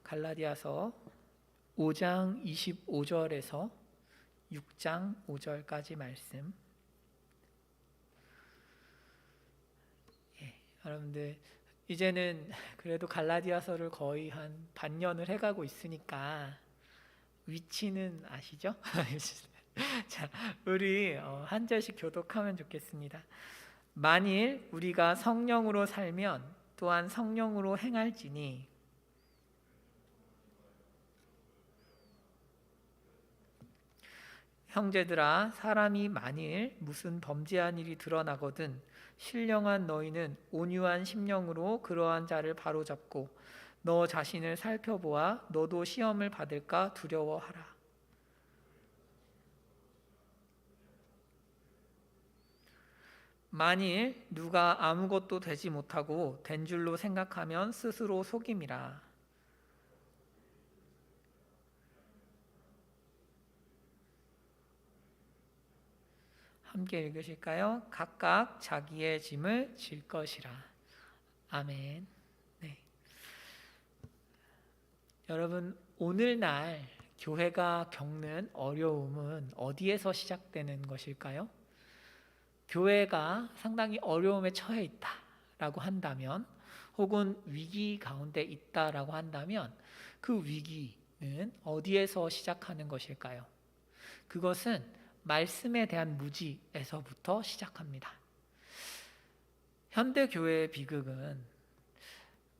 갈라디아서 5장 25절에서 6장 5절까지 말씀. 여러분들 이제는 그래도 갈라디아서를 거의 한 반년을 해가고 있으니까 위치는 아시죠? 자, 우리 한 절씩 교독하면 좋겠습니다. 만일 우리가 성령으로 살면 또한 성령으로 행할지니 형제들아, 사람이 만일 무슨 범죄한 일이 드러나거든 신령한 너희는 온유한 심령으로 그러한 자를 바로잡고 너 자신을 살펴보아 너도 시험을 받을까 두려워하라. 만일 누가 아무것도 되지 못하고 된 줄로 생각하면 스스로 속임이라. 함께 읽으실까요? 각각 자기의 짐을 질 것이라. 아멘. 네. 여러분, 오늘날 교회가 겪는 어려움은 어디에서 시작되는 것일까요? 교회가 상당히 어려움에 처해 있다라고 한다면, 혹은 위기 가운데 있다라고 한다면 그 위기는 어디에서 시작하는 것일까요? 그것은 말씀에 대한 무지에서부터 시작합니다. 현대 교회의 비극은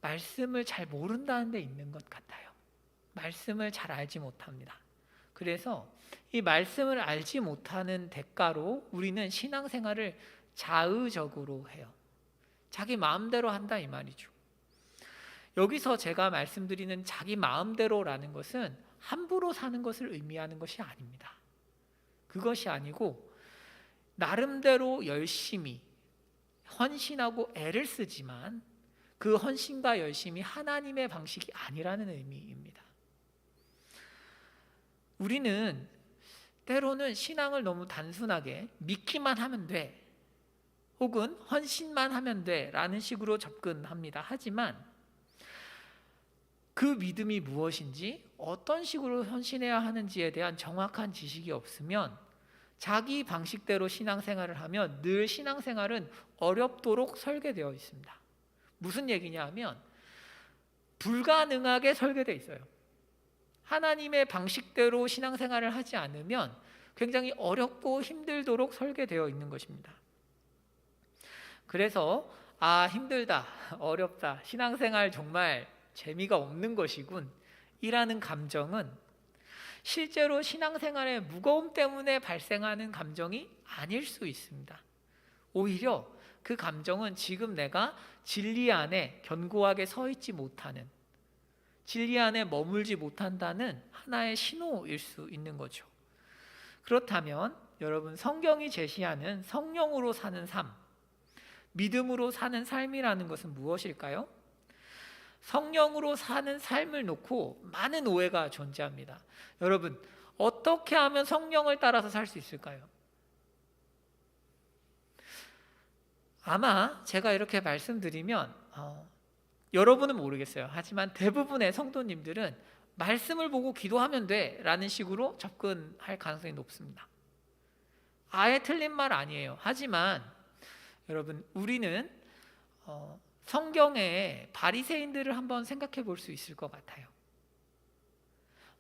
말씀을 잘 모른다는 데 있는 것 같아요. 말씀을 잘 알지 못합니다. 그래서 이 말씀을 알지 못하는 대가로 우리는 신앙생활을 자의적으로 해요. 자기 마음대로 한다 이 말이죠. 여기서 제가 말씀드리는 자기 마음대로라는 것은 함부로 사는 것을 의미하는 것이 아닙니다. 그것이 아니고 나름대로 열심히 헌신하고 애를 쓰지만 그 헌신과 열심이 하나님의 방식이 아니라는 의미입니다. 우리는 때로는 신앙을 너무 단순하게 믿기만 하면 돼, 혹은 헌신만 하면 돼 라는 식으로 접근합니다. 하지만 그 믿음이 무엇인지, 어떤 식으로 헌신해야 하는지에 대한 정확한 지식이 없으면 자기 방식대로 신앙생활을 하면 늘 신앙생활은 어렵도록 설계되어 있습니다. 무슨 얘기냐 하면 불가능하게 설계되어 있어요. 하나님의 방식대로 신앙생활을 하지 않으면 굉장히 어렵고 힘들도록 설계되어 있는 것입니다. 그래서 힘들다, 어렵다, 신앙생활 정말 재미가 없는 것이군 이라는 감정은 실제로 신앙생활의 무거움 때문에 발생하는 감정이 아닐 수 있습니다. 오히려 그 감정은 지금 내가 진리 안에 견고하게 서 있지 못하는, 진리 안에 머물지 못한다는 하나의 신호일 수 있는 거죠. 그렇다면 여러분, 성경이 제시하는 성령으로 사는 삶, 믿음으로 사는 삶이라는 것은 무엇일까요? 성령으로 사는 삶을 놓고 많은 오해가 존재합니다. 여러분, 어떻게 하면 성령을 따라서 살 수 있을까요? 아마 제가 이렇게 말씀드리면 여러분은 모르겠어요. 하지만 대부분의 성도님들은 말씀을 보고 기도하면 돼 라는 식으로 접근할 가능성이 높습니다. 아예 틀린 말 아니에요. 하지만 여러분, 우리는 성경의 바리새인들을 한번 생각해 볼 수 있을 것 같아요.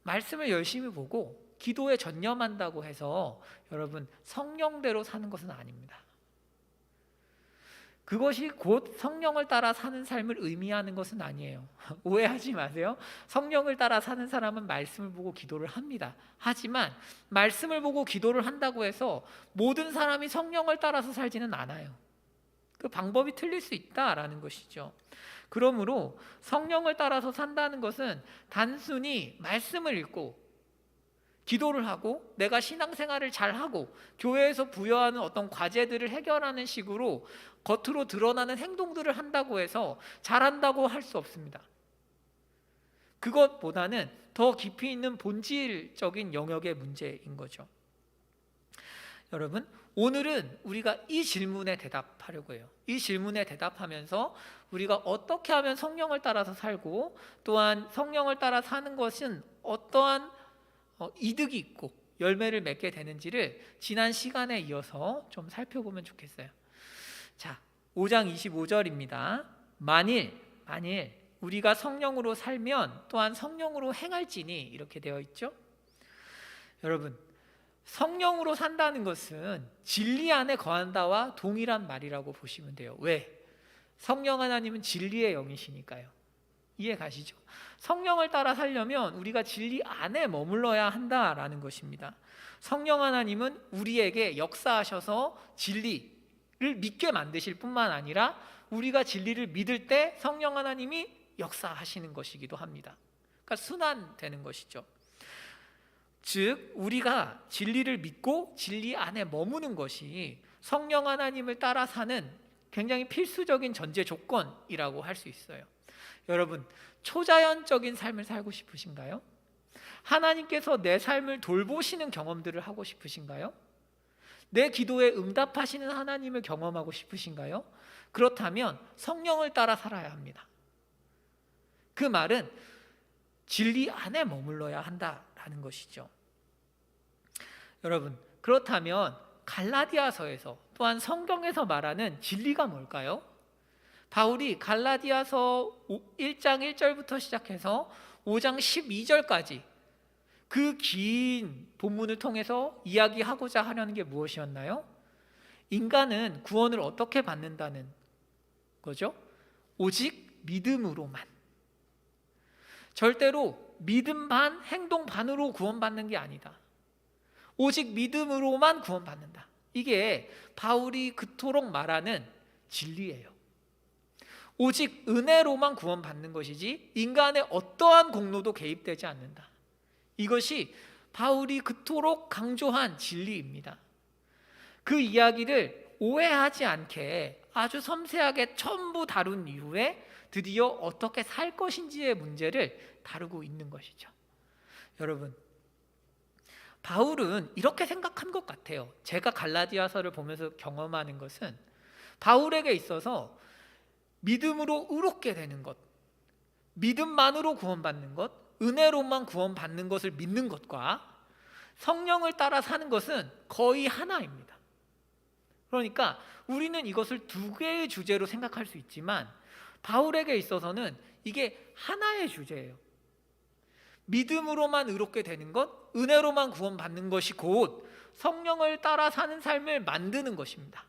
말씀을 열심히 보고 기도에 전념한다고 해서 여러분 성령대로 사는 것은 아닙니다. 그것이 곧 성령을 따라 사는 삶을 의미하는 것은 아니에요. 오해하지 마세요. 성령을 따라 사는 사람은 말씀을 보고 기도를 합니다. 하지만 말씀을 보고 기도를 한다고 해서 모든 사람이 성령을 따라서 살지는 않아요. 그 방법이 틀릴 수 있다라는 것이죠. 그러므로 성령을 따라서 산다는 것은 단순히 말씀을 읽고 기도를 하고 내가 신앙생활을 잘하고 교회에서 부여하는 어떤 과제들을 해결하는 식으로 겉으로 드러나는 행동들을 한다고 해서 잘한다고 할 수 없습니다. 그것보다는 더 깊이 있는 본질적인 영역의 문제인 거죠. 여러분, 오늘은 우리가 이 질문에 대답하려고 해요. 이 질문에 대답하면서 우리가 어떻게 하면 성령을 따라서 살고, 또한 성령을 따라 사는 것은 어떠한 이득이 있고 열매를 맺게 되는지를 지난 시간에 이어서 좀 살펴보면 좋겠어요. 자, 5장 25절입니다. 만일 우리가 성령으로 살면 또한 성령으로 행할지니, 이렇게 되어 있죠. 여러분, 성령으로 산다는 것은 진리 안에 거한다와 동일한 말이라고 보시면 돼요. 왜? 성령 하나님은 진리의 영이시니까요. 이해 가시죠? 성령을 따라 살려면 우리가 진리 안에 머물러야 한다라는 것입니다. 성령 하나님은 우리에게 역사하셔서 진리를 믿게 만드실 뿐만 아니라 우리가 진리를 믿을 때 성령 하나님이 역사하시는 것이기도 합니다. 그러니까 순환되는 것이죠. 즉, 우리가 진리를 믿고 진리 안에 머무는 것이 성령 하나님을 따라 사는 굉장히 필수적인 전제 조건이라고 할 수 있어요. 여러분, 초자연적인 삶을 살고 싶으신가요? 하나님께서 내 삶을 돌보시는 경험들을 하고 싶으신가요? 내 기도에 응답하시는 하나님을 경험하고 싶으신가요? 그렇다면 성령을 따라 살아야 합니다. 그 말은 진리 안에 머물러야 한다라는 것이죠. 여러분, 그렇다면 갈라디아서에서 또한 성경에서 말하는 진리가 뭘까요? 바울이 갈라디아서 1장 1절부터 시작해서 5장 12절까지 그 긴 본문을 통해서 이야기하고자 하려는 게 무엇이었나요? 인간은 구원을 어떻게 받는다는 거죠? 오직 믿음으로만. 절대로 믿음 반, 행동 반으로 구원받는 게 아니다. 오직 믿음으로만 구원받는다. 이게 바울이 그토록 말하는 진리예요. 오직 은혜로만 구원받는 것이지 인간의 어떠한 공로도 개입되지 않는다. 이것이 바울이 그토록 강조한 진리입니다. 그 이야기를 오해하지 않게 아주 섬세하게 전부 다룬 이후에 드디어 어떻게 살 것인지의 문제를 다루고 있는 것이죠. 여러분, 바울은 이렇게 생각한 것 같아요. 제가 갈라디아서를 보면서 경험하는 것은 바울에게 있어서 믿음으로 의롭게 되는 것, 믿음만으로 구원받는 것, 은혜로만 구원받는 것을 믿는 것과 성령을 따라 사는 것은 거의 하나입니다. 그러니까 우리는 이것을 두 개의 주제로 생각할 수 있지만 바울에게 있어서는 이게 하나의 주제예요. 믿음으로만 의롭게 되는 것, 은혜로만 구원받는 것이 곧 성령을 따라 사는 삶을 만드는 것입니다.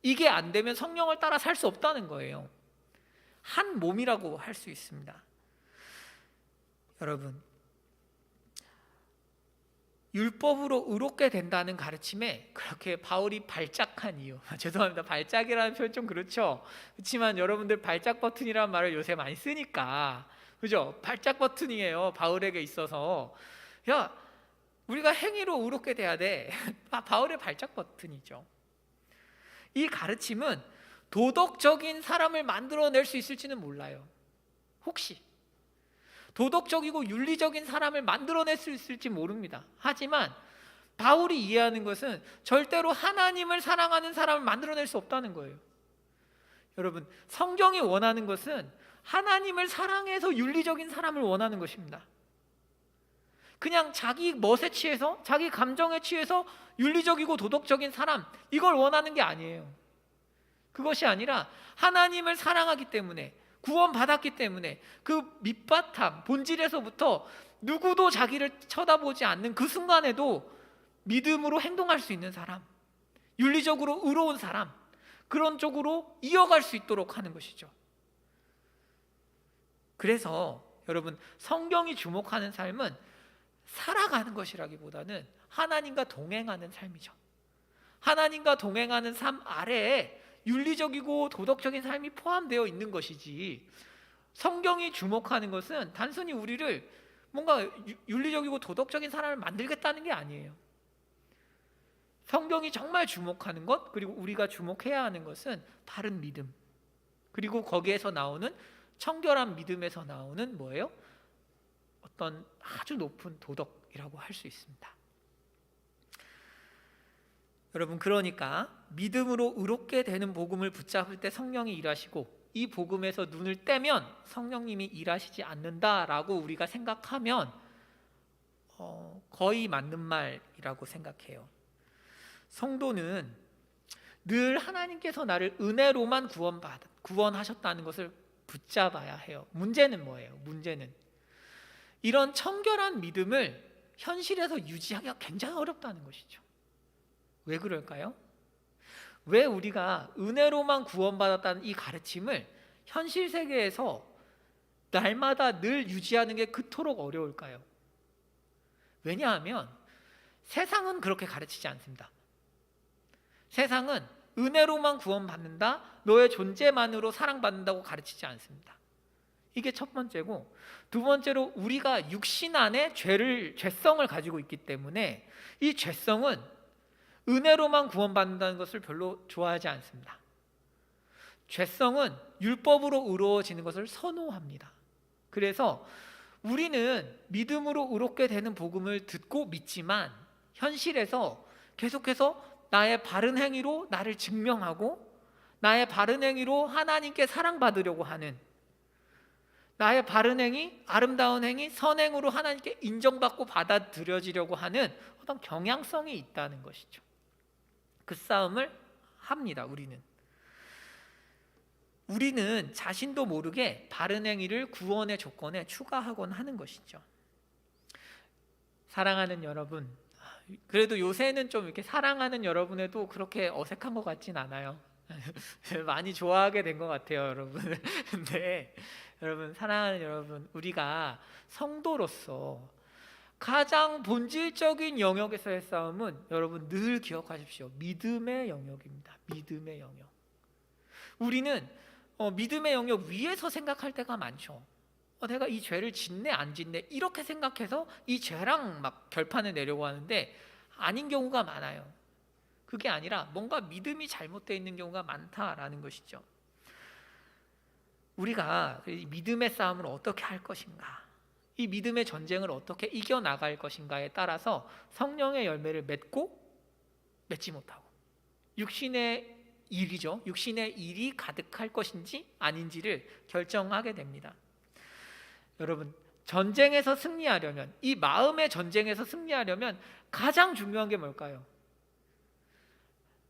이게 안 되면 성령을 따라 살 수 없다는 거예요. 한 몸이라고 할 수 있습니다. 여러분, 율법으로 의롭게 된다는 가르침에 그렇게 바울이 발작한 이유, 죄송합니다, 발작이라는 표현 좀 그렇죠. 그렇지만 여러분들 발작 버튼이라는 말을 요새 많이 쓰니까, 그죠? 발작 버튼이에요. 바울에게 있어서. 야, 우리가 행위로 의롭게 돼야 돼. 바울의 발작 버튼이죠. 이 가르침은 도덕적인 사람을 만들어낼 수 있을지는 몰라요. 혹시 도덕적이고 윤리적인 사람을 만들어낼 수 있을지 모릅니다. 하지만 바울이 이해하는 것은 절대로 하나님을 사랑하는 사람을 만들어낼 수 없다는 거예요. 여러분, 성경이 원하는 것은 하나님을 사랑해서 윤리적인 사람을 원하는 것입니다. 그냥 자기 멋에 취해서, 자기 감정에 취해서 윤리적이고 도덕적인 사람, 이걸 원하는 게 아니에요. 그것이 아니라 하나님을 사랑하기 때문에, 구원받았기 때문에 그 밑바탕, 본질에서부터 누구도 자기를 쳐다보지 않는 그 순간에도 믿음으로 행동할 수 있는 사람, 윤리적으로 의로운 사람, 그런 쪽으로 이어갈 수 있도록 하는 것이죠. 그래서 여러분, 성경이 주목하는 삶은 살아가는 것이라기보다는 하나님과 동행하는 삶이죠. 하나님과 동행하는 삶 아래에 윤리적이고 도덕적인 삶이 포함되어 있는 것이지, 성경이 주목하는 것은 단순히 우리를 뭔가 윤리적이고 도덕적인 사람을 만들겠다는 게 아니에요. 성경이 정말 주목하는 것, 그리고 우리가 주목해야 하는 것은 바른 믿음, 그리고 거기에서 나오는 청결한 믿음에서 나오는 뭐예요? 어떤 아주 높은 도덕이라고 할 수 있습니다. 여러분, 그러니까 믿음으로 의롭게 되는 복음을 붙잡을 때 성령이 일하시고, 이 복음에서 눈을 떼면 성령님이 일하시지 않는다라고 우리가 생각하면 거의 맞는 말이라고 생각해요. 성도는 늘 하나님께서 나를 은혜로만 구원하셨다는 것을 붙잡아야 해요. 문제는 뭐예요? 문제는 이런 청결한 믿음을 현실에서 유지하기가 굉장히 어렵다는 것이죠. 왜 그럴까요? 왜 우리가 은혜로만 구원받았다는 이 가르침을 현실 세계에서 날마다 늘 유지하는 게 그토록 어려울까요? 왜냐하면 세상은 그렇게 가르치지 않습니다. 세상은 은혜로만 구원받는다, 너의 존재만으로 사랑받는다고 가르치지 않습니다. 이게 첫 번째고, 두 번째로 우리가 육신 안에 죄성을 가지고 있기 때문에 이 죄성은 은혜로만 구원받는다는 것을 별로 좋아하지 않습니다. 죄성은 율법으로 의로워지는 것을 선호합니다. 그래서 우리는 믿음으로 의롭게 되는 복음을 듣고 믿지만 현실에서 계속해서 나의 바른 행위로 나를 증명하고, 나의 바른 행위로 하나님께 사랑받으려고 하는, 나의 바른 행위, 아름다운 행위, 선행으로 하나님께 인정받고 받아들여지려고 하는 어떤 경향성이 있다는 것이죠. 그 싸움을 합니다. 우리는 자신도 모르게 바른 행위를 구원의 조건에 추가하곤 하는 것이죠. 사랑하는 여러분, 그래도 요새는 좀 이렇게 사랑하는 여러분에도 그렇게 어색한 것 같진 않아요. 많이 좋아하게 된 것 같아요, 여러분. 근데 여러분, 사랑하는 여러분, 우리가 성도로서 가장 본질적인 영역에서의 싸움은 여러분 늘 기억하십시오. 믿음의 영역입니다. 믿음의 영역. 우리는 믿음의 영역 위에서 생각할 때가 많죠. 내가 이 죄를 짓네 안 짓네 이렇게 생각해서 이 죄랑 막 결판을 내려고 하는데 아닌 경우가 많아요. 그게 아니라 뭔가 믿음이 잘못되어 있는 경우가 많다라는 것이죠. 우리가 이 믿음의 싸움을 어떻게 할 것인가, 이 믿음의 전쟁을 어떻게 이겨나갈 것인가에 따라서 성령의 열매를 맺고 맺지 못하고, 육신의 일이죠. 육신의 일이 가득할 것인지 아닌지를 결정하게 됩니다. 여러분, 전쟁에서 승리하려면, 이 마음의 전쟁에서 승리하려면 가장 중요한 게 뭘까요?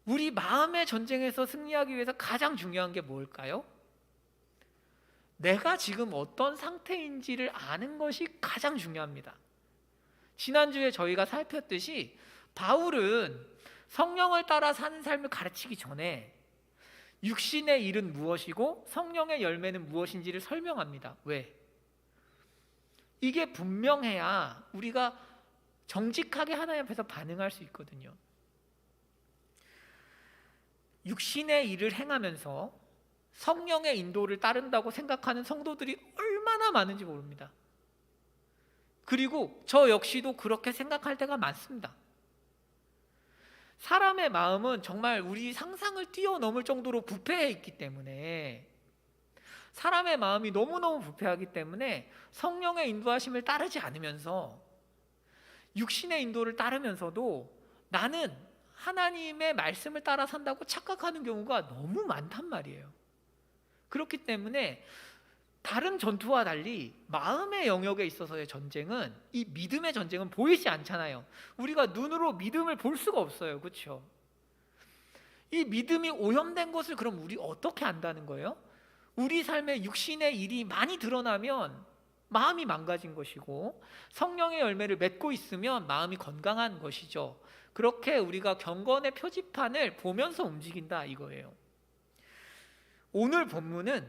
우리 마음의 전쟁에서 승리하기 위해서 가장 중요한 게 뭘까요? 내가 지금 어떤 상태인지를 아는 것이 가장 중요합니다. 지난주에 저희가 살폈듯이 바울은 성령을 따라 사는 삶을 가르치기 전에 육신의 일은 무엇이고 성령의 열매는 무엇인지를 설명합니다. 왜? 이게 분명해야 우리가 정직하게 하나님 앞에서 반응할 수 있거든요. 육신의 일을 행하면서 성령의 인도를 따른다고 생각하는 성도들이 얼마나 많은지 모릅니다. 그리고 저 역시도 그렇게 생각할 때가 많습니다. 사람의 마음은 정말 우리 상상을 뛰어넘을 정도로 부패해 있기 때문에, 사람의 마음이 너무너무 부패하기 때문에 성령의 인도하심을 따르지 않으면서 육신의 인도를 따르면서도 나는 하나님의 말씀을 따라 산다고 착각하는 경우가 너무 많단 말이에요. 그렇기 때문에 다른 전투와 달리 마음의 영역에 있어서의 전쟁은, 이 믿음의 전쟁은 보이지 않잖아요. 우리가 눈으로 믿음을 볼 수가 없어요. 그렇죠? 이 믿음이 오염된 것을 그럼 우리 어떻게 안다는 거예요? 우리 삶에 육신의 일이 많이 드러나면 마음이 망가진 것이고, 성령의 열매를 맺고 있으면 마음이 건강한 것이죠. 그렇게 우리가 경건의 표지판을 보면서 움직인다 이거예요. 오늘 본문은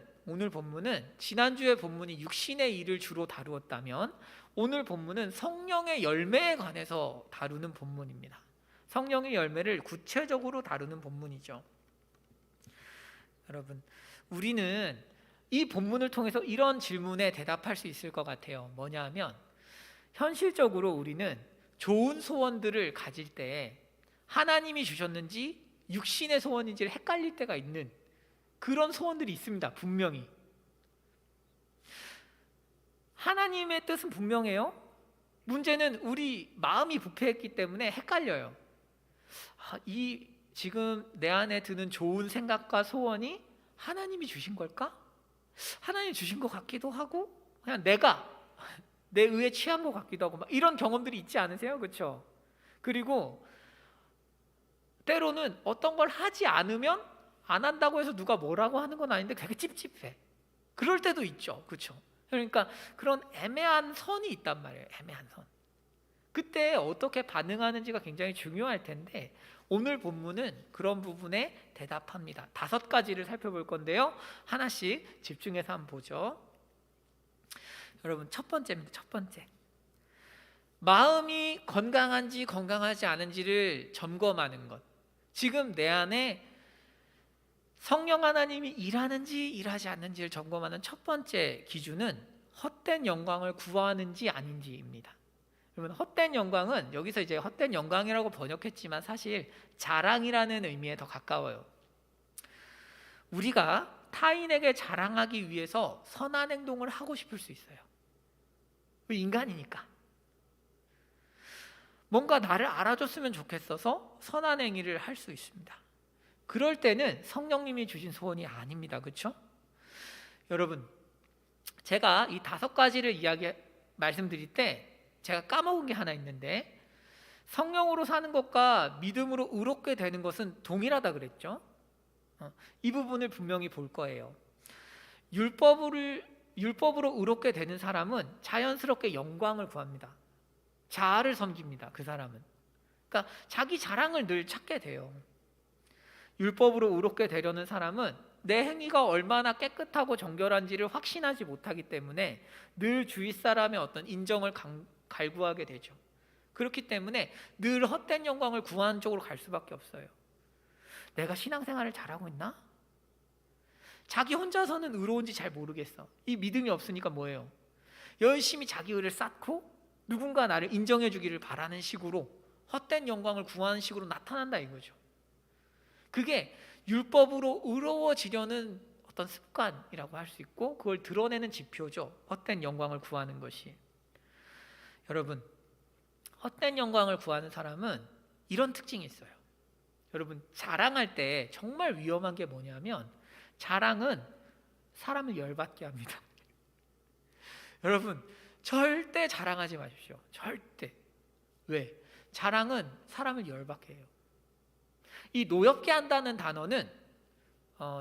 지난주의 본문이 육신의 일을 주로 다루었다면 오늘 본문은 성령의 열매에 관해서 다루는 본문입니다. 성령의 열매를 구체적으로 다루는 본문이죠. 여러분, 우리는 이 본문을 통해서 이런 질문에 대답할 수 있을 것 같아요. 뭐냐 하면, 현실적으로 우리는 좋은 소원들을 가질 때 하나님이 주셨는지 육신의 소원인지를 헷갈릴 때가 있는 그런 소원들이 있습니다. 분명히 하나님의 뜻은 분명해요. 문제는 우리 마음이 부패했기 때문에 헷갈려요. 이 지금 내 안에 드는 좋은 생각과 소원이 하나님이 주신 걸까? 하나님이 주신 것 같기도 하고 그냥 내가 내 의에 취한 것 같기도 하고 막 이런 경험들이 있지 않으세요? 그렇죠? 그리고 때로는 어떤 걸 하지 않으면 안 한다고 해서 누가 뭐라고 하는 건 아닌데 되게 찝찝해. 그럴 때도 있죠. 그렇죠? 그러니까 그런 애매한 선이 있단 말이에요. 애매한 선. 그때 어떻게 반응하는지가 굉장히 중요할 텐데 오늘 본문은 그런 부분에 대답합니다. 5가지를 살펴볼 건데요. 하나씩 집중해서 한번 보죠. 여러분, 첫 번째입니다. 첫 번째. 마음이 건강한지 건강하지 않은지를 점검하는 것. 지금 내 안에 성령 하나님이 일하는지 일하지 않는지를 점검하는 첫 번째 기준은 헛된 영광을 구하는지 아닌지입니다. 그러면 헛된 영광은 여기서 이제 헛된 영광이라고 번역했지만 사실 자랑이라는 의미에 더 가까워요. 우리가 타인에게 자랑하기 위해서 선한 행동을 하고 싶을 수 있어요. 인간이니까. 뭔가 나를 알아줬으면 좋겠어서 선한 행위를 할 수 있습니다. 그럴 때는 성령님이 주신 소원이 아닙니다. 그렇죠? 여러분, 제가 이 5가지를 말씀드릴 때 제가 까먹은 게 하나 있는데 성령으로 사는 것과 믿음으로 의롭게 되는 것은 동일하다 그랬죠? 이 부분을 분명히 볼 거예요. 율법으로 의롭게 되는 사람은 자연스럽게 영광을 구합니다. 자아를 섬깁니다. 그 사람은. 그러니까 자기 자랑을 늘 찾게 돼요. 율법으로 의롭게 되려는 사람은 내 행위가 얼마나 깨끗하고 정결한지를 확신하지 못하기 때문에 늘 주위 사람의 어떤 인정을 갈구하게 되죠. 그렇기 때문에 늘 헛된 영광을 구하는 쪽으로 갈 수밖에 없어요. 내가 신앙생활을 잘하고 있나? 자기 혼자서는 의로운지 잘 모르겠어. 이 믿음이 없으니까 뭐예요? 열심히 자기 의를 쌓고 누군가 나를 인정해 주기를 바라는 식으로 헛된 영광을 구하는 식으로 나타난다 이거죠. 그게 율법으로 의로워지려는 어떤 습관이라고 할 수 있고 그걸 드러내는 지표죠. 헛된 영광을 구하는 것이. 여러분, 헛된 영광을 구하는 사람은 이런 특징이 있어요. 여러분, 자랑할 때 정말 위험한 게 뭐냐면 자랑은 사람을 열받게 합니다. 여러분, 절대 자랑하지 마십시오. 절대. 왜? 자랑은 사람을 열받게 해요. 이 노엽게 한다는 단어는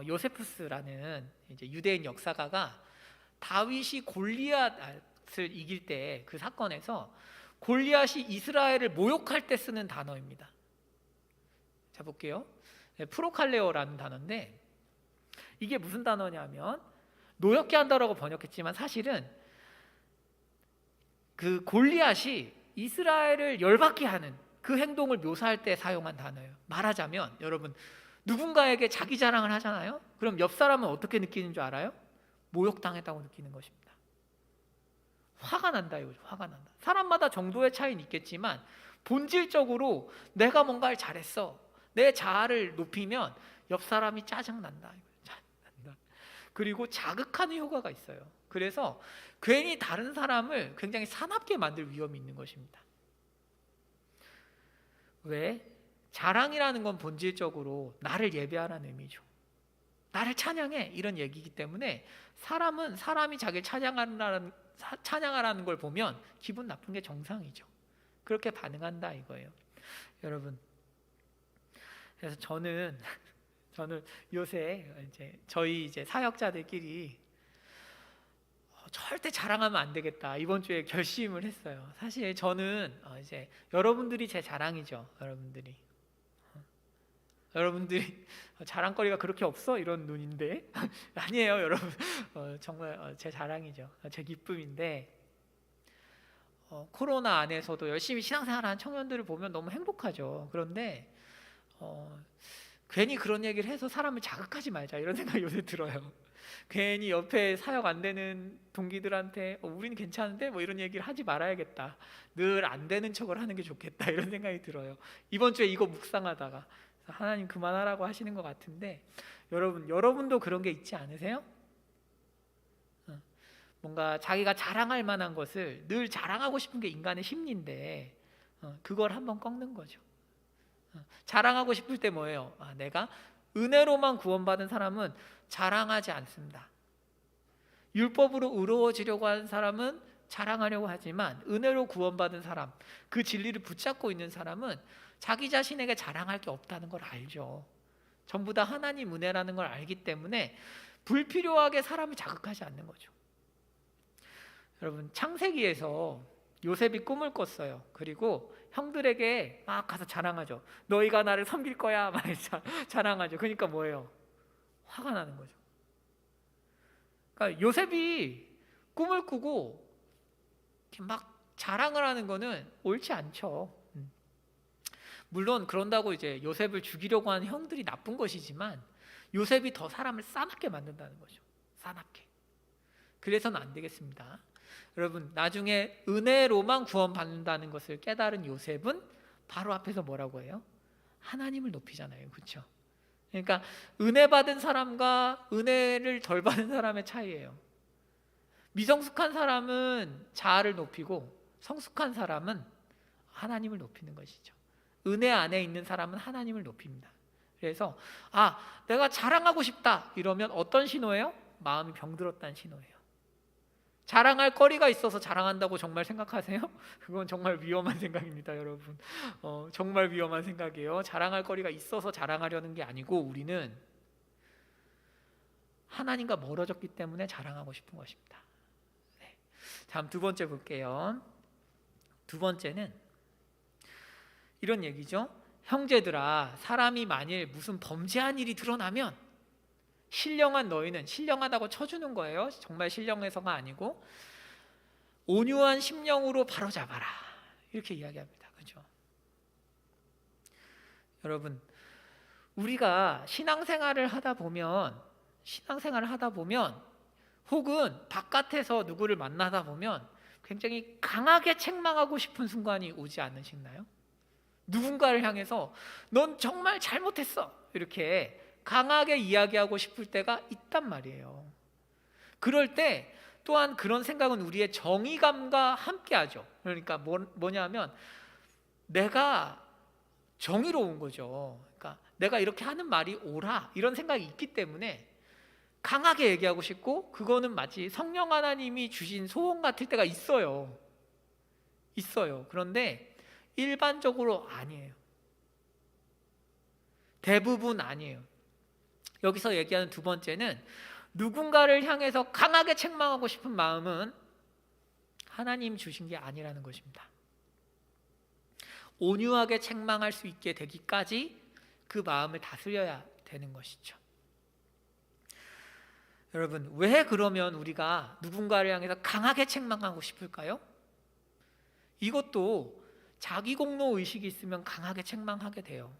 요세푸스라는 이제 유대인 역사가가 다윗이 골리앗을 이길 때 그 사건에서 골리앗이 이스라엘을 모욕할 때 쓰는 단어입니다. 자, 볼게요. 프로칼레오라는 단어인데 이게 무슨 단어냐면 노엽게 한다라고 번역했지만 사실은 그 골리앗이 이스라엘을 열받게 하는 그 행동을 묘사할 때 사용한 단어예요. 말하자면 여러분, 누군가에게 자기 자랑을 하잖아요. 그럼 옆 사람은 어떻게 느끼는 줄 알아요? 모욕당했다고 느끼는 것입니다. 화가 난다 이거죠. 화가 난다. 사람마다 정도의 차이는 있겠지만 본질적으로 내가 뭔가를 잘했어, 내 자아를 높이면 옆 사람이 짜증난다. 짜증난다. 그리고 자극하는 효과가 있어요. 그래서 괜히 다른 사람을 굉장히 사납게 만들 위험이 있는 것입니다. 왜? 자랑이라는 건 본질적으로 나를 예배하라는 의미죠. 나를 찬양해 이런 얘기이기 때문에 사람은 사람이 자기를 찬양하라는 걸 보면 기분 나쁜 게 정상이죠. 그렇게 반응한다 이거예요. 여러분, 그래서 저는 요새 저희 사역자들끼리 절대 자랑하면 안 되겠다 이번 주에 결심을 했어요. 사실 저는 여러분들이 제 자랑이죠. 여러분들이 자랑거리가 그렇게 없어? 이런 눈인데 아니에요 여러분. 정말 제 자랑이죠. 제 기쁨인데 코로나 안에서도 열심히 신앙생활하는 청년들을 보면 너무 행복하죠. 그런데 괜히 그런 얘기를 해서 사람을 자극하지 말자 이런 생각이 요새 들어요. 괜히 옆에 사역 안 되는 동기들한테 우리는 괜찮은데 뭐 이런 얘기를 하지 말아야겠다, 늘 안 되는 척을 하는 게 좋겠다 이런 생각이 들어요. 이번 주에 이거 묵상하다가 하나님 그만하라고 하시는 것 같은데 여러분도 그런 게 있지 않으세요? 뭔가 자기가 자랑할 만한 것을 늘 자랑하고 싶은 게 인간의 심리인데 그걸 한번 꺾는 거죠. 자랑하고 싶을 때 뭐예요? 내가 은혜로만 구원받은 사람은 자랑하지 않습니다. 율법으로 의로워지려고 하는 사람은 자랑하려고 하지만 은혜로 구원받은 사람, 그 진리를 붙잡고 있는 사람은 자기 자신에게 자랑할 게 없다는 걸 알죠. 전부 다 하나님 은혜라는 걸 알기 때문에 불필요하게 사람을 자극하지 않는 거죠. 여러분, 창세기에서 요셉이 꿈을 꿨어요. 그리고 형들에게 막 가서 자랑하죠. 너희가 나를 섬길 거야 막 자랑하죠. 그러니까 뭐예요? 화가 나는 거죠. 그러니까 요셉이 꿈을 꾸고 이렇게 막 자랑을 하는 거는 옳지 않죠. 물론 그런다고 이제 요셉을 죽이려고 하는 형들이 나쁜 것이지만 요셉이 더 사람을 싸납게 만든다는 거죠. 싸납게. 그래서는 안 되겠습니다. 여러분, 나중에 은혜로만 구원받는다는 것을 깨달은 요셉은 바로 앞에서 뭐라고 해요? 하나님을 높이잖아요. 그렇죠? 그러니까 은혜 받은 사람과 은혜를 덜 받은 사람의 차이예요. 미성숙한 사람은 자아를 높이고 성숙한 사람은 하나님을 높이는 것이죠. 은혜 안에 있는 사람은 하나님을 높입니다. 그래서 내가 자랑하고 싶다 이러면 어떤 신호예요? 마음이 병들었다는 신호예요. 자랑할 거리가 있어서 자랑한다고 정말 생각하세요? 그건 정말 위험한 생각입니다, 여러분. 정말 위험한 생각이에요. 자랑할 거리가 있어서 자랑하려는 게 아니고 우리는 하나님과 멀어졌기 때문에 자랑하고 싶은 것입니다. 네. 다음 두 번째 볼게요. 두 번째는 이런 얘기죠. 형제들아, 사람이 만일 무슨 범죄한 일이 드러나면 신령한 너희는, 신령하다고 쳐주는 거예요. 정말 신령해서가 아니고 온유한 심령으로 바로잡아라, 이렇게 이야기합니다. 그죠? 여러분, 우리가 신앙생활을 하다 보면 혹은 바깥에서 누구를 만나다 보면 굉장히 강하게 책망하고 싶은 순간이 오지 않으시나요? 누군가를 향해서 넌 정말 잘못했어, 이렇게 강하게 이야기하고 싶을 때가 있단 말이에요. 그럴 때 또한 그런 생각은 우리의 정의감과 함께하죠. 그러니까 뭐냐면 내가 정의로운 거죠. 그러니까 내가 이렇게 하는 말이 옳아, 이런 생각이 있기 때문에 강하게 얘기하고 싶고, 그거는 마치 성령 하나님이 주신 소원 같을 때가 있어요. 그런데 일반적으로 아니에요. 대부분 아니에요. 여기서 얘기하는 두 번째는 누군가를 향해서 강하게 책망하고 싶은 마음은 하나님 주신 게 아니라는 것입니다. 온유하게 책망할 수 있게 되기까지 그 마음을 다스려야 되는 것이죠. 여러분, 왜 그러면 우리가 누군가를 향해서 강하게 책망하고 싶을까요? 이것도 자기 공로 의식이 있으면 강하게 책망하게 돼요.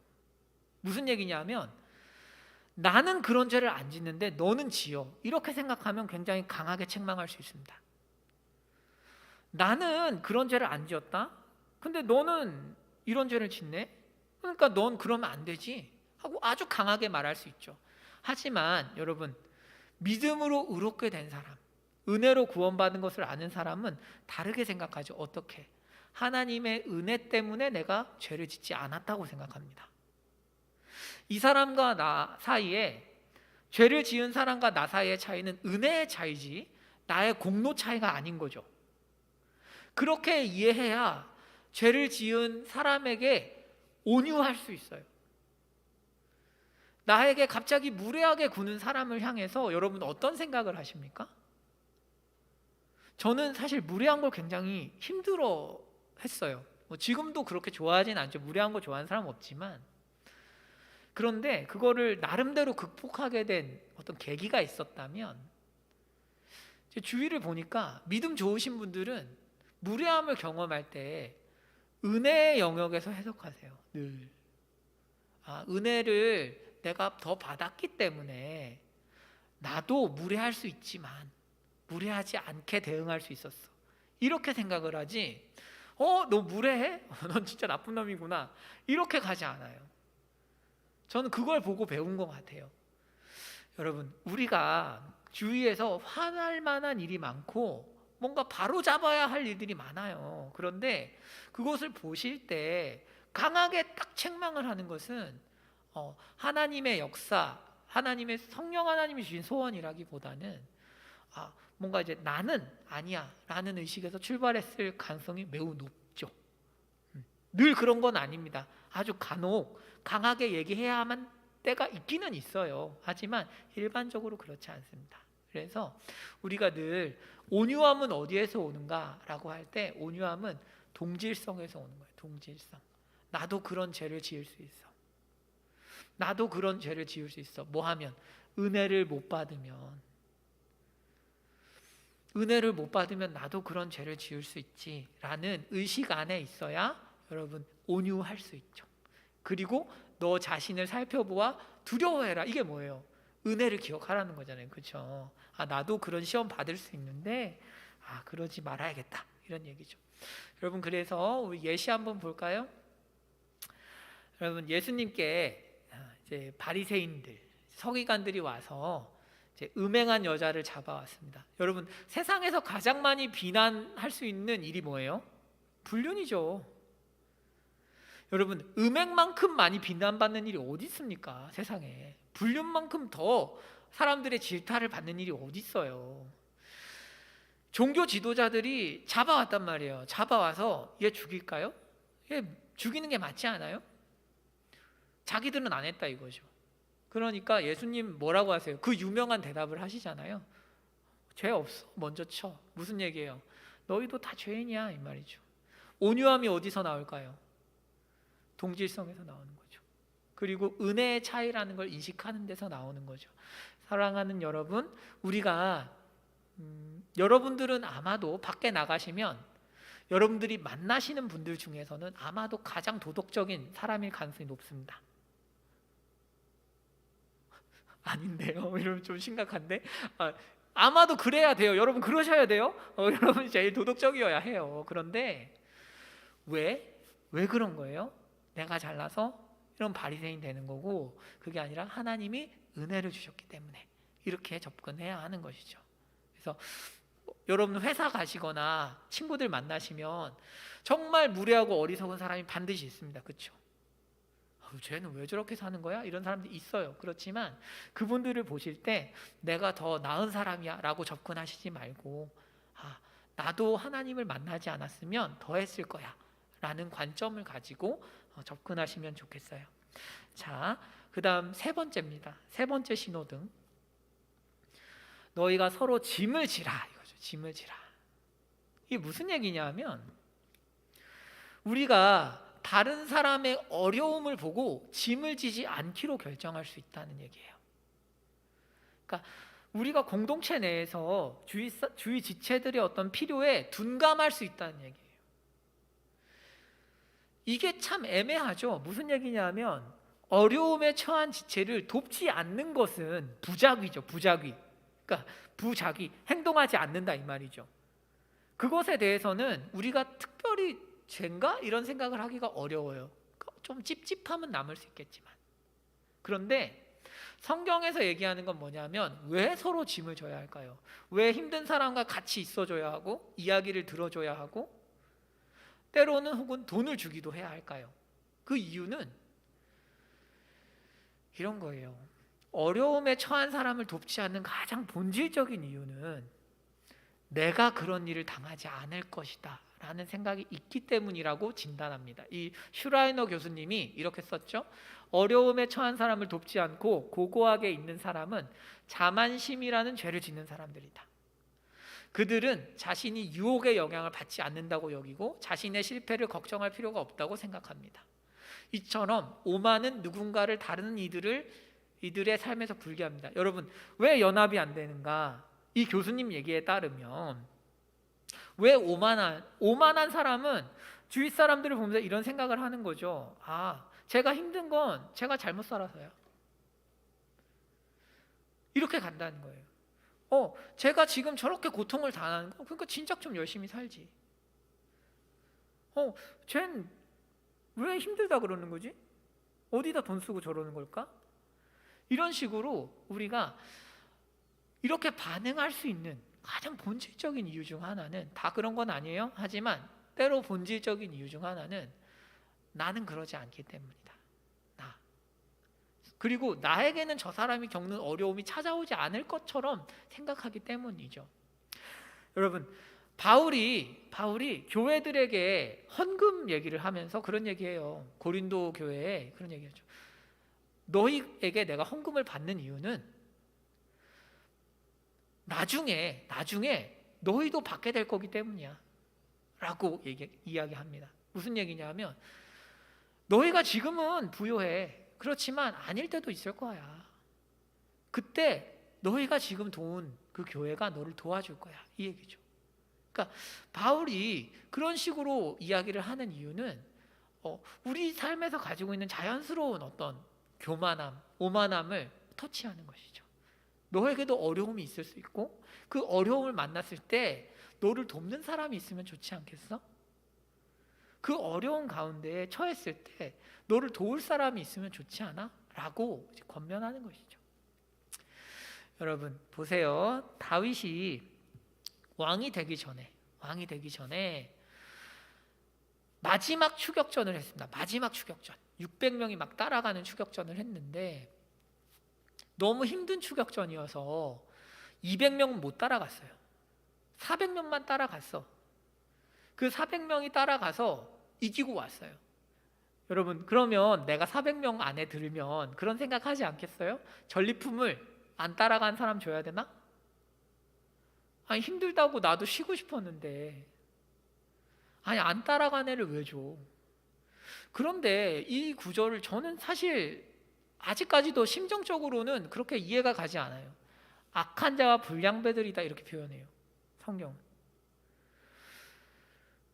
무슨 얘기냐면 나는 그런 죄를 안 짓는데 너는 지어, 이렇게 생각하면 굉장히 강하게 책망할 수 있습니다. 나는 그런 죄를 안 지었다? 근데 너는 이런 죄를 짓네? 그러니까 넌 그러면 안 되지 하고 아주 강하게 말할 수 있죠. 하지만 여러분, 믿음으로 의롭게 된 사람, 은혜로 구원받은 것을 아는 사람은 다르게 생각하죠. 어떻게? 하나님의 은혜 때문에 내가 죄를 짓지 않았다고 생각합니다. 이 사람과 나 사이에, 죄를 지은 사람과 나 사이의 차이는 은혜의 차이지 나의 공로 차이가 아닌 거죠. 그렇게 이해해야 죄를 지은 사람에게 온유할 수 있어요. 나에게 갑자기 무례하게 구는 사람을 향해서 여러분 어떤 생각을 하십니까? 저는 사실 무례한 걸 굉장히 힘들어 했어요. 지금도 그렇게 좋아하진 않죠. 무례한 거 좋아하는 사람 없지만, 그런데 그거를 나름대로 극복하게 된 어떤 계기가 있었다면, 제 주위를 보니까 믿음 좋으신 분들은 무례함을 경험할 때 은혜의 영역에서 해석하세요. 늘 은혜를 내가 더 받았기 때문에 나도 무례할 수 있지만 무례하지 않게 대응할 수 있었어, 이렇게 생각을 하지 너 무례해? 넌 진짜 나쁜 놈이구나, 이렇게 가지 않아요. 저는 그걸 보고 배운 것 같아요. 여러분, 우리가 주위에서 화날 만한 일이 많고 뭔가 바로 잡아야 할 일들이 많아요. 그런데 그것을 보실 때 강하게 딱 책망을 하는 것은 하나님의 역사, 하나님의 성령 하나님이 주신 소원이라기보다는 뭔가 이제 나는 아니야 라는 의식에서 출발했을 가능성이 매우 높죠. 늘 그런 건 아닙니다. 아주 간혹 강하게 얘기해야만 때가 있기는 있어요. 하지만 일반적으로 그렇지 않습니다. 그래서 우리가 늘 온유함은 어디에서 오는가라고 할 때 온유함은 동질성에서 오는 거예요. 동질성. 나도 그런 죄를 지을 수 있어. 나도 그런 죄를 지을 수 있어. 뭐 하면? 은혜를 못 받으면 나도 그런 죄를 지을 수 있지 라는 의식 안에 있어야 여러분 온유할 수 있죠. 그리고 너 자신을 살펴보아 두려워해라. 이게 뭐예요? 은혜를 기억하라는 거잖아요. 그렇죠? 나도 그런 시험 받을 수 있는데 그러지 말아야겠다 이런 얘기죠. 여러분, 그래서 우리 예시 한번 볼까요? 여러분, 예수님께 이제 바리새인들, 서기관들이 와서 이제 음행한 여자를 잡아왔습니다. 여러분, 세상에서 가장 많이 비난할 수 있는 일이 뭐예요? 불륜이죠. 여러분, 음행만큼 많이 비난받는 일이 어디 있습니까? 세상에. 불륜만큼 더 사람들의 질타를 받는 일이 어디 있어요? 종교 지도자들이 잡아왔단 말이에요. 잡아와서 얘 죽일까요? 얘 죽이는 게 맞지 않아요? 자기들은 안 했다 이거죠. 그러니까 예수님 뭐라고 하세요? 그 유명한 대답을 하시잖아요. 죄 없어. 먼저 쳐. 무슨 얘기예요? 너희도 다 죄인이야 이 말이죠. 온유함이 어디서 나올까요? 동질성에서 나오는 거죠. 그리고 은혜의 차이라는 걸 인식하는 데서 나오는 거죠. 사랑하는 여러분, 우리가 여러분들은 아마도 밖에 나가시면 여러분들이 만나시는 분들 중에서는 아마도 가장 도덕적인 사람일 가능성이 높습니다. 아닌데요? 이러면 좀 심각한데? 아마도 그래야 돼요. 여러분 그러셔야 돼요. 여러분이 제일 도덕적이어야 해요. 그런데 왜 그런 거예요? 내가 잘나서 이런 바리새인 되는 거고, 그게 아니라 하나님이 은혜를 주셨기 때문에 이렇게 접근해야 하는 것이죠. 그래서 여러분 회사 가시거나 친구들 만나시면 정말 무례하고 어리석은 사람이 반드시 있습니다. 그렇죠? 쟤는 왜 저렇게 사는 거야? 이런 사람들이 있어요. 그렇지만 그분들을 보실 때 내가 더 나은 사람이야 라고 접근하시지 말고 나도 하나님을 만나지 않았으면 더 했을 거야 라는 관점을 가지고 접근하시면 좋겠어요. 자, 그 다음 세 번째입니다. 세 번째 신호등. 너희가 서로 짐을 지라 이거죠. 짐을 지라. 이게 무슨 얘기냐면 우리가 다른 사람의 어려움을 보고 짐을 지지 않기로 결정할 수 있다는 얘기예요. 그러니까 우리가 공동체 내에서 주위 지체들의 어떤 필요에 둔감할 수 있다는 얘기예요. 이게 참 애매하죠. 무슨 얘기냐면 어려움에 처한 지체를 돕지 않는 것은 부작위죠. 부작위. 그러니까 부작위, 행동하지 않는다 이 말이죠. 그것에 대해서는 우리가 특별히 죄인가? 이런 생각을 하기가 어려워요. 좀 찝찝함은 남을 수 있겠지만. 그런데 성경에서 얘기하는 건 뭐냐면 왜 서로 짐을 져야 할까요? 왜 힘든 사람과 같이 있어줘야 하고 이야기를 들어줘야 하고 때로는 혹은 돈을 주기도 해야 할까요? 그 이유는 이런 거예요. 어려움에 처한 사람을 돕지 않는 가장 본질적인 이유는 내가 그런 일을 당하지 않을 것이다 라는 생각이 있기 때문이라고 진단합니다. 이 슈라이너 교수님이 이렇게 썼죠. 어려움에 처한 사람을 돕지 않고 고고하게 있는 사람은 자만심이라는 죄를 짓는 사람들이다. 그들은 자신이 유혹의 영향을 받지 않는다고 여기고 자신의 실패를 걱정할 필요가 없다고 생각합니다. 이처럼 오만은 누군가를 다루는 이들의 삶에서 불리합니다. 여러분, 왜 연합이 안 되는가? 이 교수님 얘기에 따르면 왜 오만한 사람은 주위 사람들을 보면서 이런 생각을 하는 거죠. 제가 힘든 건 제가 잘못 살아서요. 이렇게 간다는 거예요. 제가 지금 저렇게 고통을 당하는 거, 그러니까 진작 좀 열심히 살지. 쟨 왜 힘들다 그러는 거지? 어디다 돈 쓰고 저러는 걸까? 이런 식으로 우리가 이렇게 반응할 수 있는 가장 본질적인 이유 중 하나는, 다 그런 건 아니에요. 하지만 때로 본질적인 이유 중 하나는 나는 그러지 않기 때문이다. 나. 그리고 나에게는 저 사람이 겪는 어려움이 찾아오지 않을 것처럼 생각하기 때문이죠. 여러분, 바울이 교회들에게 헌금 얘기를 하면서 그런 얘기해요. 고린도 교회에 그런 얘기하죠. 너희에게 내가 헌금을 받는 이유는 나중에 너희도 받게 될 거기 때문이야 라고 이야기합니다. 무슨 얘기냐면 너희가 지금은 부유해. 그렇지만 아닐 때도 있을 거야. 그때 너희가 지금 도운 그 교회가 너를 도와줄 거야. 이 얘기죠. 그러니까 바울이 그런 식으로 이야기를 하는 이유는 우리 삶에서 가지고 있는 자연스러운 어떤 교만함, 오만함을 터치하는 것이죠. 너에게도 어려움이 있을 수 있고 그 어려움을 만났을 때 너를 돕는 사람이 있으면 좋지 않겠어? 그 어려운 가운데 처했을 때 너를 도울 사람이 있으면 좋지 않아? 라고 권면하는 것이죠. 여러분 보세요. 다윗이 왕이 되기 전에 마지막 추격전을 했습니다. 마지막 추격전. 600명이 막 따라가는 추격전을 했는데 너무 힘든 추격전이어서 200명은 못 따라갔어요. 400명만 따라갔어. 그 400명이 따라가서 이기고 왔어요. 여러분 그러면 내가 400명 안에 들면 그런 생각하지 않겠어요? 전리품을 안 따라간 사람 줘야 되나? 아니 힘들다고 나도 쉬고 싶었는데 아니 안 따라간 애를 왜 줘? 그런데 이 구절을 저는 사실 아직까지도 심정적으로는 그렇게 이해가 가지 않아요. 악한 자와 불량배들이다 이렇게 표현해요. 성경은.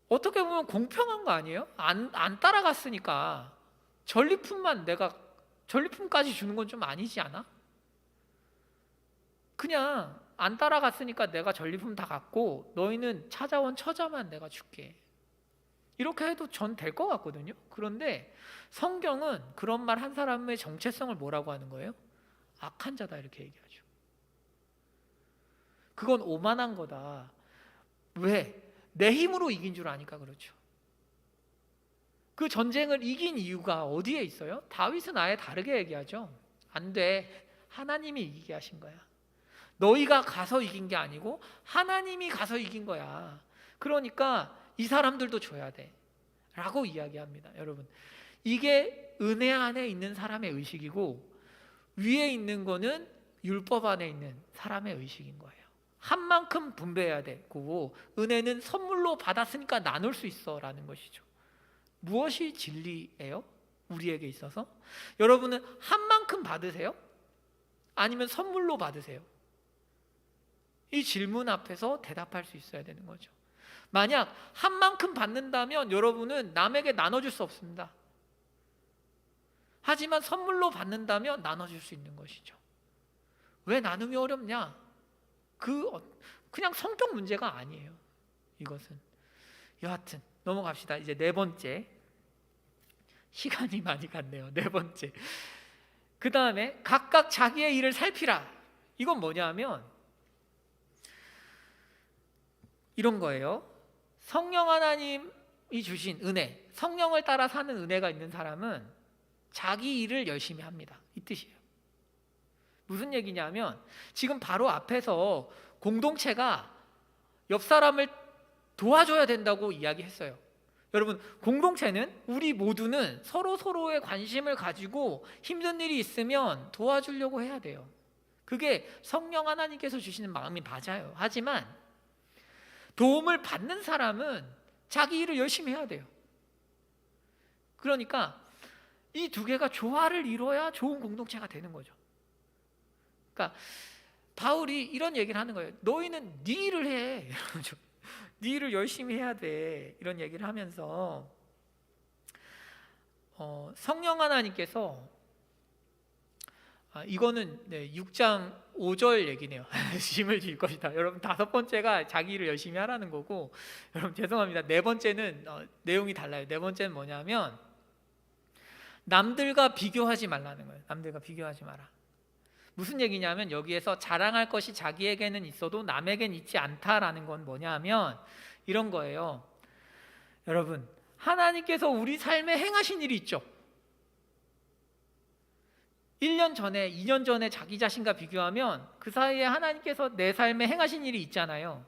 어떻게 보면 공평한 거 아니에요? 안 따라갔으니까 전리품까지 주는 건 좀 아니지 않아? 그냥 안 따라갔으니까 내가 전리품 다 갖고 너희는 찾아온 처자만 내가 줄게. 이렇게 해도 전 될 것 같거든요. 그런데 성경은 그런 말 한 사람의 정체성을 뭐라고 하는 거예요? 악한 자다 이렇게 얘기하죠. 그건 오만한 거다. 왜? 내 힘으로 이긴 줄 아니까 그렇죠. 그 전쟁을 이긴 이유가 어디에 있어요? 다윗은 아예 다르게 얘기하죠. 안 돼. 하나님이 이기게 하신 거야. 너희가 가서 이긴 게 아니고 하나님이 가서 이긴 거야. 그러니까 이 사람들도 줘야 돼 라고 이야기합니다. 여러분 이게 은혜 안에 있는 사람의 의식이고 위에 있는 거는 율법 안에 있는 사람의 의식인 거예요. 한 만큼 분배해야 되고 은혜는 선물로 받았으니까 나눌 수 있어 라는 것이죠. 무엇이 진리예요? 우리에게 있어서 여러분은 한 만큼 받으세요? 아니면 선물로 받으세요? 이 질문 앞에서 대답할 수 있어야 되는 거죠. 만약 한 만큼 받는다면 여러분은 남에게 나눠줄 수 없습니다. 하지만 선물로 받는다면 나눠줄 수 있는 것이죠. 왜 나눔이 어렵냐? 그냥 성격 문제가 아니에요. 이것은. 여하튼 넘어갑시다. 이제 네 번째. 시간이 많이 갔네요. 네 번째. 그 다음에 각각 자기의 일을 살피라. 이건 뭐냐면 이런 거예요. 성령 하나님이 주신 은혜, 성령을 따라 사는 은혜가 있는 사람은 자기 일을 열심히 합니다. 이 뜻이에요. 무슨 얘기냐면 지금 바로 앞에서 공동체가 옆 사람을 도와줘야 된다고 이야기했어요. 여러분 공동체는 우리 모두는 서로의 관심을 가지고 힘든 일이 있으면 도와주려고 해야 돼요. 그게 성령 하나님께서 주시는 마음이 맞아요. 하지만 도움을 받는 사람은 자기 일을 열심히 해야 돼요. 그러니까 이 두 개가 조화를 이뤄야 좋은 공동체가 되는 거죠. 그러니까 바울이 이런 얘기를 하는 거예요. 너희는 네 일을 해. 네 일을 열심히 해야 돼. 이런 얘기를 하면서 성령 하나님께서 이거는 6장 5절 얘기네요. 짐을 질 것이다. 여러분 다섯 번째가 자기 일을 열심히 하라는 거고 여러분 죄송합니다. 네 번째는 내용이 달라요. 네 번째는 뭐냐면 남들과 비교하지 말라는 거예요. 남들과 비교하지 마라. 무슨 얘기냐면 여기에서 자랑할 것이 자기에게는 있어도 남에겐 있지 않다라는 건 뭐냐면 이런 거예요. 여러분 하나님께서 우리 삶에 행하신 일이 있죠. 1년 전에, 2년 전에 자기 자신과 비교하면 그 사이에 하나님께서 내 삶에 행하신 일이 있잖아요.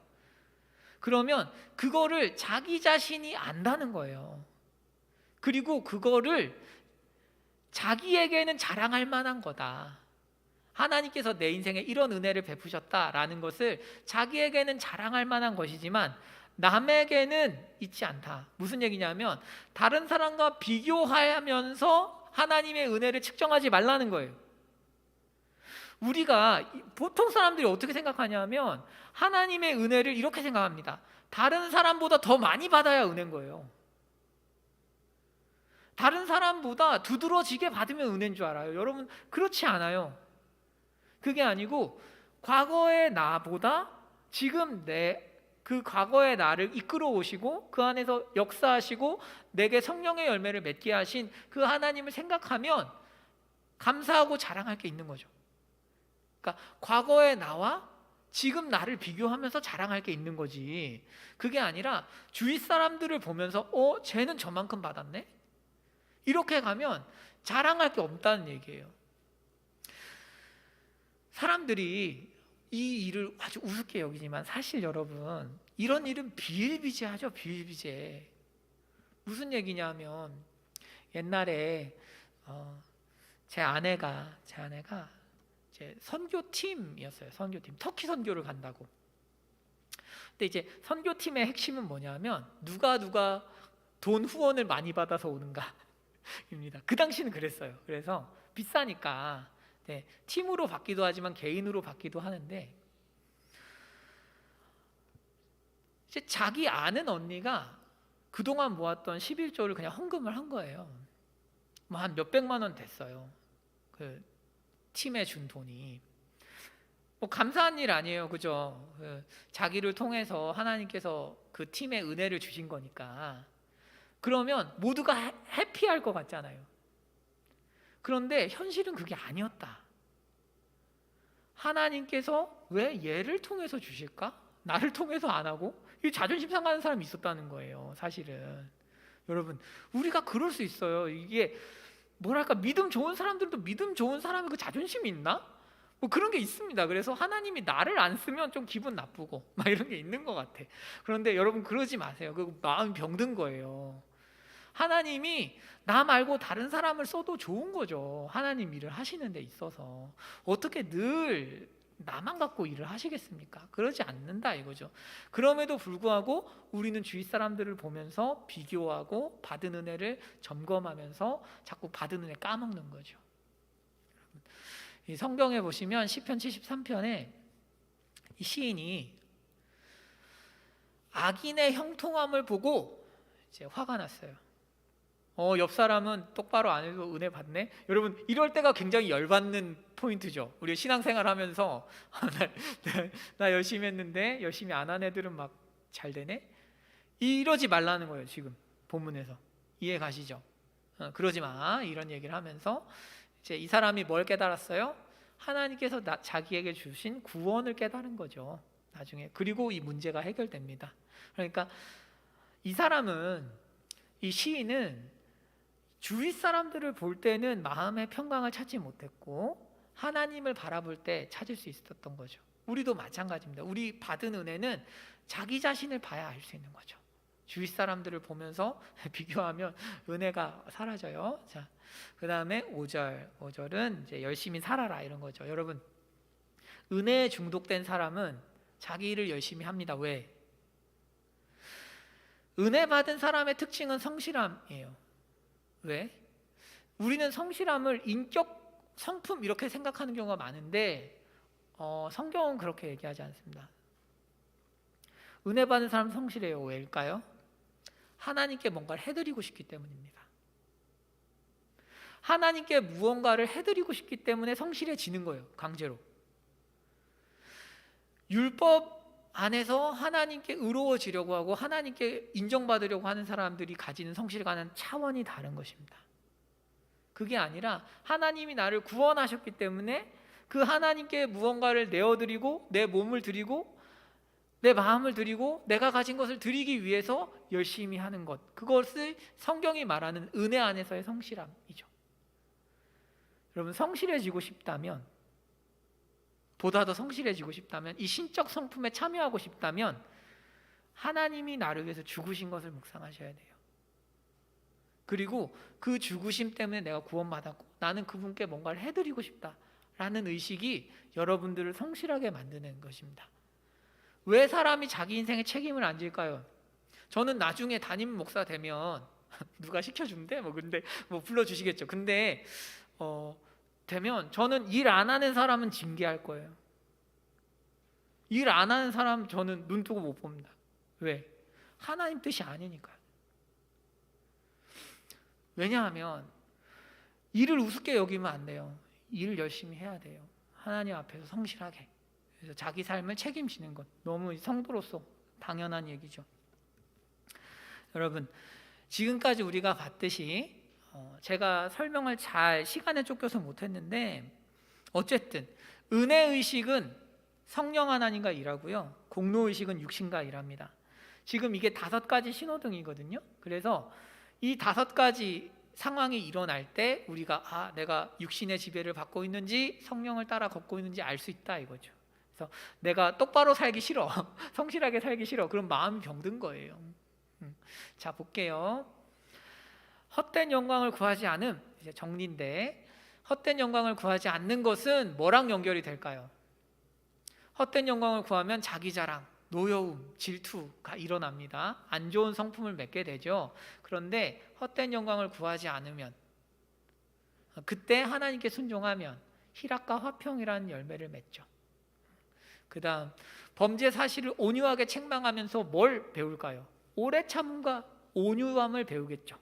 그러면 그거를 자기 자신이 안다는 거예요. 그리고 그거를 자기에게는 자랑할 만한 거다. 하나님께서 내 인생에 이런 은혜를 베푸셨다라는 것을 자기에게는 자랑할 만한 것이지만 남에게는 있지 않다. 무슨 얘기냐면 다른 사람과 비교하면서 하나님의 은혜를 측정하지 말라는 거예요. 우리가 보통 사람들이 어떻게 생각하냐면 하나님의 은혜를 이렇게 생각합니다. 다른 사람보다 더 많이 받아야 은혜인 거예요. 다른 사람보다 두드러지게 받으면 은혜인 줄 알아요. 여러분, 그렇지 않아요. 그게 아니고 과거의 나보다 지금 그 과거의 나를 이끌어 오시고 그 안에서 역사하시고 내게 성령의 열매를 맺게 하신 그 하나님을 생각하면 감사하고 자랑할 게 있는 거죠. 그러니까 과거의 나와 지금 나를 비교하면서 자랑할 게 있는 거지. 그게 아니라 주위 사람들을 보면서 쟤는 저만큼 받았네? 이렇게 가면 자랑할 게 없다는 얘기예요. 사람들이 이 일을 아주 우습게 여기지만 사실 여러분, 이런 일은 비일비재하죠. 비일비재. 무슨 얘기냐면 옛날에 제 아내가 이제 선교팀이었어요. 선교팀, 터키 선교를 간다고. 근데 이제 선교팀의 핵심은 뭐냐면 누가 돈 후원을 많이 받아서 오는가입니다. 그 당시는 그랬어요. 그래서 비싸니까 팀으로 받기도 하지만 개인으로 받기도 하는데, 이제 자기 아는 언니가 그동안 모았던 11조를 그냥 헌금을 한 거예요. 뭐 한 몇백만 원 됐어요. 그 팀에 준 돈이. 뭐 감사한 일 아니에요, 그죠? 자기를 통해서 하나님께서 그 팀에 은혜를 주신 거니까. 그러면 모두가 해피할 것 같잖아요. 그런데 현실은 그게 아니었다. 하나님께서 왜 얘를 통해서 주실까? 나를 통해서 안 하고? 이 자존심 상하는 사람이 있었다는 거예요, 사실은. 여러분, 우리가 그럴 수 있어요. 이게 뭐랄까, 믿음 좋은 사람들도 믿음 좋은 사람의 그 자존심이 있나? 뭐 그런 게 있습니다. 그래서 하나님이 나를 안 쓰면 좀 기분 나쁘고 막 이런 게 있는 것 같아. 그런데 여러분, 그러지 마세요. 그 마음이 병든 거예요. 하나님이 나 말고 다른 사람을 써도 좋은 거죠. 하나님 일을 하시는 데 있어서. 어떻게 늘 나만 갖고 일을 하시겠습니까? 그러지 않는다 이거죠. 그럼에도 불구하고 우리는 주위 사람들을 보면서 비교하고 받은 은혜를 점검하면서 자꾸 받은 은혜 까먹는 거죠. 이 성경에 보시면 시편 73편에 이 시인이 악인의 형통함을 보고 이제 화가 났어요. 옆 사람은 똑바로 안 해도 은혜 받네? 여러분, 이럴 때가 굉장히 열받는 포인트죠. 우리 신앙생활 하면서 나 열심히 했는데 열심히 안 한 애들은 막 잘 되네? 이러지 말라는 거예요. 지금 본문에서 이해 가시죠? 그러지 마, 이런 얘기를 하면서 이제 이 사람이 뭘 깨달았어요? 하나님께서 자기에게 주신 구원을 깨달은 거죠, 나중에. 그리고 이 문제가 해결됩니다. 그러니까 이 사람은, 이 시인은 주위 사람들을 볼 때는 마음의 평강을 찾지 못했고 하나님을 바라볼 때 찾을 수 있었던 거죠. 우리도 마찬가지입니다. 우리 받은 은혜는 자기 자신을 봐야 알 수 있는 거죠. 주위 사람들을 보면서 비교하면 은혜가 사라져요. 자, 그 다음에 5절은 이제 열심히 살아라, 이런 거죠. 여러분, 은혜에 중독된 사람은 자기 일을 열심히 합니다. 왜? 은혜 받은 사람의 특징은 성실함이에요. 왜? 우리는 성실함을 인격, 성품 이렇게 생각하는 경우가 많은데 성경은 그렇게 얘기하지 않습니다. 은혜 받은 사람 성실해요. 왜일까요? 하나님께 뭔가를 해드리고 싶기 때문입니다. 하나님께 무언가를 해드리고 싶기 때문에 성실해지는 거예요, 강제로. 율법 안에서 하나님께 의로워지려고 하고 하나님께 인정받으려고 하는 사람들이 가지는 성실과는 차원이 다른 것입니다. 그게 아니라 하나님이 나를 구원하셨기 때문에 그 하나님께 무언가를 내어드리고 내 몸을 드리고 내 마음을 드리고 내가 가진 것을 드리기 위해서 열심히 하는 것, 그것을 성경이 말하는 은혜 안에서의 성실함이죠. 여러분, 성실해지고 싶다면, 보다 더 성실해지고 싶다면, 이 신적 성품에 참여하고 싶다면 하나님이 나를 위해서 죽으신 것을 묵상하셔야 돼요. 그리고 그 죽으심 때문에 내가 구원받았고 나는 그분께 뭔가를 해드리고 싶다라는 의식이 여러분들을 성실하게 만드는 것입니다. 왜 사람이 자기 인생에 책임을 안 질까요? 저는 나중에 담임 목사 되면 누가 시켜준대? 근데 불러주시겠죠. 근데 되면 저는 일 안 하는 사람은 징계할 거예요. 일 안 하는 사람 저는 눈 뜨고 못 봅니다. 왜? 하나님 뜻이 아니니까요. 왜냐하면 일을 우습게 여기면 안 돼요. 일을 열심히 해야 돼요. 하나님 앞에서 성실하게. 그래서 자기 삶을 책임지는 것, 너무 성도로서 당연한 얘기죠. 여러분, 지금까지 우리가 봤듯이 제가 설명을 잘 시간에 쫓겨서 못했는데, 어쨌든 은혜의식은 성령 하나님과 일하고요, 공로의식은 육신과 일합니다. 지금 이게 5가지 신호등이거든요. 그래서 이 5가지 상황이 일어날 때 우리가 내가 육신의 지배를 받고 있는지 성령을 따라 걷고 있는지 알 수 있다 이거죠. 그래서 내가 똑바로 살기 싫어, 성실하게 살기 싫어, 그럼 마음이 병든 거예요. 자, 볼게요. 헛된 영광을 구하지 않음, 이제 정리인데, 헛된 영광을 구하지 않는 것은 뭐랑 연결이 될까요? 헛된 영광을 구하면 자기 자랑, 노여움, 질투가 일어납니다. 안 좋은 성품을 맺게 되죠. 그런데 헛된 영광을 구하지 않으면, 그때 하나님께 순종하면 희락과 화평이라는 열매를 맺죠. 그 다음, 범죄 사실을 온유하게 책망하면서 뭘 배울까요? 오래 참음과 온유함을 배우겠죠.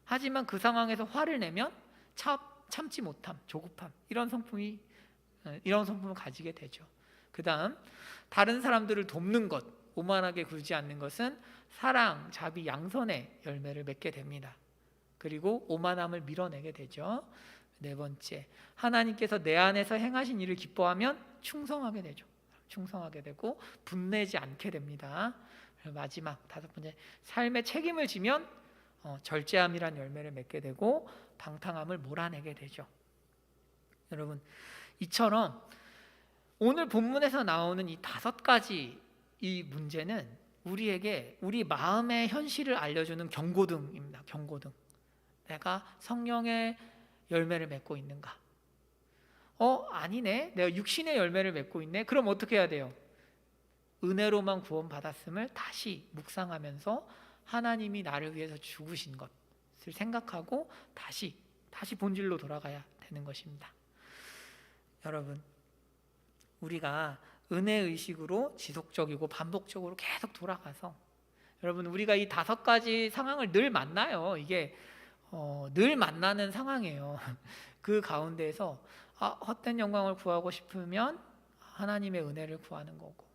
하지만 그 상황에서 화를 내면 참지 못함, 조급함, 이런 성품을 가지게 되죠. 그 다음, 다른 사람들을 돕는 것, 오만하게 굴지 않는 것은 사랑, 자비, 양선의 열매를 맺게 됩니다. 그리고 오만함을 밀어내게 되죠. 4번째, 하나님께서 내 안에서 행하신 일을 기뻐하면 충성하게 되죠. 충성하게 되고 분내지 않게 됩니다. 마지막 5번째, 삶의 책임을 지면 절제함이란 열매를 맺게 되고 방탕함을 몰아내게 되죠. 여러분, 이처럼 오늘 본문에서 나오는 이 5가지 이 문제는 우리에게 우리 마음의 현실을 알려주는 경고등입니다. 경고등. 내가 성령의 열매를 맺고 있는가? 아니네, 내가 육신의 열매를 맺고 있네. 그럼 어떻게 해야 돼요? 은혜로만 구원받았음을 다시 묵상하면서 하나님이 나를 위해서 죽으신 것을 생각하고 다시 본질로 돌아가야 되는 것입니다. 여러분, 우리가 은혜의식으로 지속적이고 반복적으로 계속 돌아가서, 여러분, 우리가 이 5가지 상황을 늘 만나요. 이게 늘 만나는 상황이에요. 그 가운데에서 헛된 영광을 구하고 싶으면 하나님의 은혜를 구하는 거고,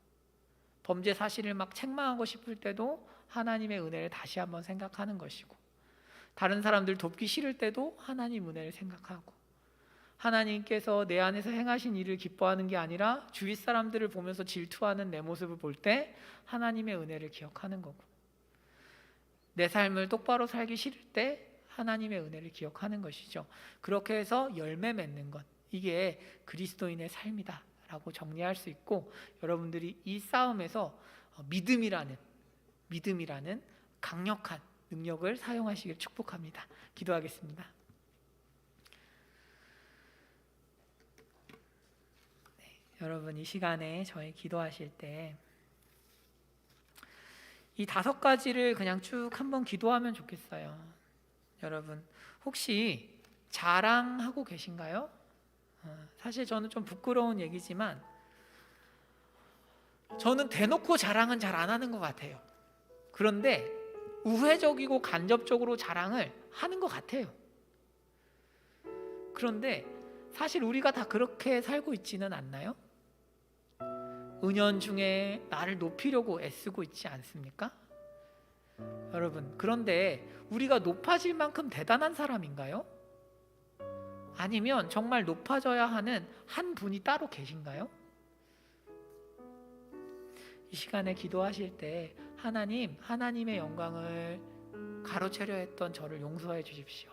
범죄 사실을 막 책망하고 싶을 때도 하나님의 은혜를 다시 한번 생각하는 것이고, 다른 사람들 돕기 싫을 때도 하나님 은혜를 생각하고, 하나님께서 내 안에서 행하신 일을 기뻐하는 게 아니라 주위 사람들을 보면서 질투하는 내 모습을 볼 때 하나님의 은혜를 기억하는 거고, 내 삶을 똑바로 살기 싫을 때 하나님의 은혜를 기억하는 것이죠. 그렇게 해서 열매 맺는 것, 이게 그리스도인의 삶이다 라고 정리할 수 있고, 여러분들이 이 싸움에서 믿음이라는 강력한 능력을 사용하시길 축복합니다. 기도하겠습니다. 여러분, 이 시간에 저희 기도하실 때 이 5가지를 그냥 쭉 한번 기도하면 좋겠어요. 여러분, 혹시 자랑하고 계신가요? 사실 저는 좀 부끄러운 얘기지만 저는 대놓고 자랑은 잘 안 하는 것 같아요. 그런데 우회적이고 간접적으로 자랑을 하는 것 같아요. 그런데 사실 우리가 다 그렇게 살고 있지는 않나요? 은연중에 나를 높이려고 애쓰고 있지 않습니까? 여러분, 그런데 우리가 높아질 만큼 대단한 사람인가요? 아니면 정말 높아져야 하는 한 분이 따로 계신가요? 이 시간에 기도하실 때 하나님의 영광을 가로채려 했던 저를 용서해 주십시오.